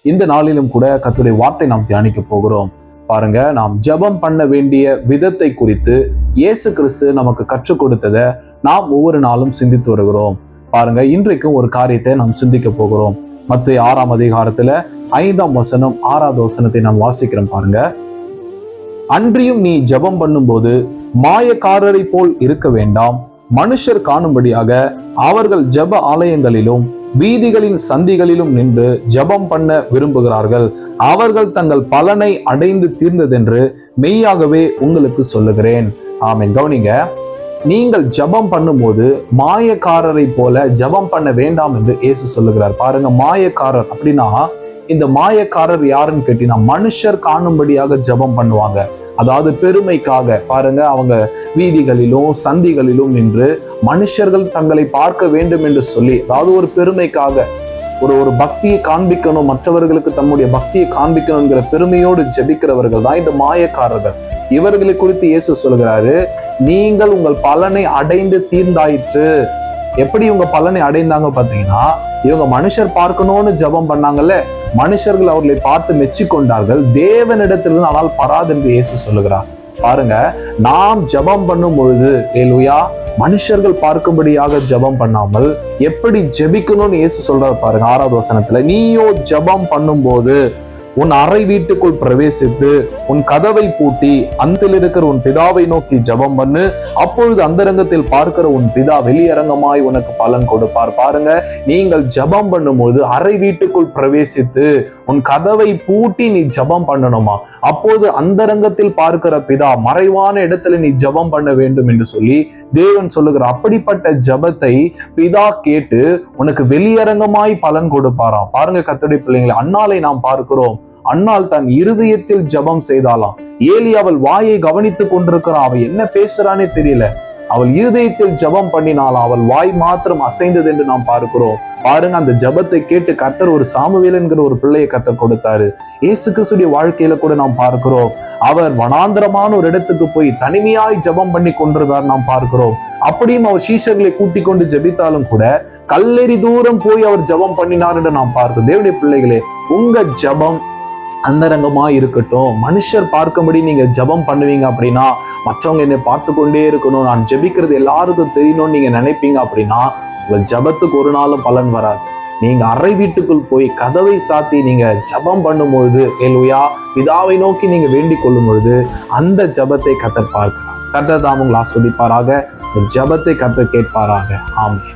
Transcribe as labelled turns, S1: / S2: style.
S1: இந்த நாளிலும் கூட கர்த்தருடைய வார்த்தை நாம் தியானிக்க போகிறோம். பாருங்க, நாம் ஜெபம் பண்ண வேண்டிய விதத்தை குறித்து இயேசு கிறிஸ்து நமக்கு கற்றுக் கொடுத்ததை நாம் ஒவ்வொரு நாளும் சிந்தித்து வருகிறோம். பாருங்க, இன்றைக்கும் ஒரு காரியத்தை நாம் சிந்திக்க போகிறோம். மத்தேயு 6ஆம் அதிகாரத்துல 5ஆம் வசனம் 6வது வசனத்தை நாம் வாசிக்கிறோம். பாருங்க, அன்றியும் நீ ஜெபம் பண்ணும்போது மாயக்காரரை போல் இருக்க வேண்டாம், மனுஷர் காணும்படியாக அவர்கள் ஜெப ஆலயங்களிலும் வீதிகளின் சந்திகளிலும் நின்று ஜெபம் பண்ண விரும்புகிறார்கள், அவர்கள் தங்கள் பலனை அடைந்து தீர்ந்ததென்று மெய்யாகவே உங்களுக்கு சொல்லுகிறேன். ஆமென். கவனிங்க, நீங்கள் ஜெபம் பண்ணும்போது மாயக்காரரை போல ஜெபம் பண்ண வேண்டாம் என்று இயேசு சொல்லுகிறார். பாருங்க, மாயக்காரர் அப்படின்னா இந்த மாயக்காரர் யாருன்னு கேட்டீங்கன்னா மனுஷர் காணும்படியாக ஜெபம் பண்ணுவாங்க. அதாவது பெருமைக்காக. பாருங்க, அவங்க வீதிகளிலும் சந்திகளிலும் நின்று மனுஷர்கள் தங்களை பார்க்க வேண்டும் என்று சொல்லி, அதாவது ஒரு பெருமைக்காக, ஒரு பக்தியை காண்பிக்கணும், மற்றவர்களுக்கு தம்முடைய பக்தியை காண்பிக்கணுங்கிற பெருமையோடு ஜெபிக்கிறவர்கள் தான் இந்த மாயக்காரர்கள். இவர்களை குறித்து இயேசு சொல்கிறாரு, நீங்கள் உங்கள் பலனை அடைந்து தீர்ந்தாயிற்று. எப்படி இவங்க பலனை அடைந்தாங்க பாத்தீங்கன்னா, இவங்க மனுஷர் பார்க்கணும்னு ஜெபம் பண்ணாங்கல்ல, மனுஷர்கள் அவர்களை பார்த்து மெச்சிக்கொண்டார்கள், தேவனிடத்திலிருந்து ஆனால் பராது என்று இயேசு சொல்லுகிறார். பாருங்க, நாம் ஜெபம் பண்ணும் பொழுது ஏலுயா மனுஷர்கள் பார்க்கும்படியாக ஜெபம் பண்ணாமல் எப்படி ஜெபிக்கணும்னு இயேசு சொல்றாரு. பாருங்க, 6வது வசனத்துல, நீயோ ஜெபம் பண்ணும் போது உன் அறை வீட்டுக்குள் பிரவேசித்து உன் கதவை பூட்டி அந்தில் இருக்கிற உன் பிதாவை நோக்கி ஜெபம் பண்ணு, அப்பொழுது அந்தரங்கத்தில் பார்க்கிற உன் பிதா வெளியரங்கமாய் உனக்கு பலன் கொடுப்பார். பாருங்க, நீங்கள் ஜெபம் பண்ணும்போது அறை வீட்டுக்குள் பிரவேசித்து உன் கதவை பூட்டி நீ ஜெபம் பண்ணணுமா, அப்போது அந்தரங்கத்தில் பார்க்கிற பிதா மறைவான இடத்துல நீ ஜெபம் பண்ண வேண்டும் என்று சொல்லி தேவன் சொல்லுகிற அப்படிப்பட்ட ஜெபத்தை பிதா கேட்டு உனக்கு வெளியரங்கமாய் பலன் கொடுப்பாராம். பாருங்க கர்த்தருடைய பிள்ளைங்களை, அன்னாலை நாம் பார்க்கிறோம். அன்னாள் தன் இருதயத்தில் ஜெபம் செய்தாலாம். ஏலி அவள் வாயை கவனித்துக் கொண்டிருக்கிறான், அவள் என்ன பேசுறானே தெரியல. அவள் இருதயத்தில் ஜெபம் பண்ணினாலும் அவள் வாய் மாத்திரம் அசைந்தது என்று நாம் பார்க்கிறோம். பாருங்க, அந்த ஜெபத்தை கேட்டு கர்த்தர் ஒரு சாமுவேல் என்கிற ஒரு பிள்ளையை கர்த்தர் கொடுத்தாரு. இயேசு கிறிஸ்துடைய வாழ்க்கையில கூட நாம் பார்க்கிறோம், அவர் வனாந்தரமான ஒரு இடத்துக்கு போய் தனிமையாய் ஜெபம் பண்ணி கொண்டிருந்தார் நாம் பார்க்கிறோம். அப்படியும் அவர் சீஷர்களை கூட்டிக் கொண்டு ஜெபித்தாலும் கூட கல்லெறி தூரம் போய் அவர் ஜெபம் பண்ணினார் என்று நாம் பார்க்கிறோம். தேவனுடைய பிள்ளைகளே, உங்க ஜெபம் அந்தரங்கமா இருக்கட்டும். மனுஷர் பார்க்கும்படி நீங்க ஜெபம் பண்ணுவீங்க அப்படின்னா, மற்றவங்க என்னை பார்த்து கொண்டே இருக்கணும், நான் ஜெபிக்கிறது எல்லாருக்கும் தெரியணும்னு நீங்க நினைப்பீங்க அப்படின்னா, உங்க ஜெபத்துக்கு ஒரு நாளும் பலன் வராது. நீங்க அறை வீட்டுக்குள் போய் கதவை சாத்தி நீங்க ஜெபம் பண்ணும்பொழுது, ஏலுயா பிதாவை நோக்கி நீங்க வேண்டிக் கொள்ளும் பொழுது அந்த ஜெபத்தை கர்த்தர் பார்க்கிறார். கர்த்தர் தாம் உங்களை ஆசீர்வதிப்பாராக. ஜெபத்தை கர்த்தர் கேட்பாராக. ஆமென்.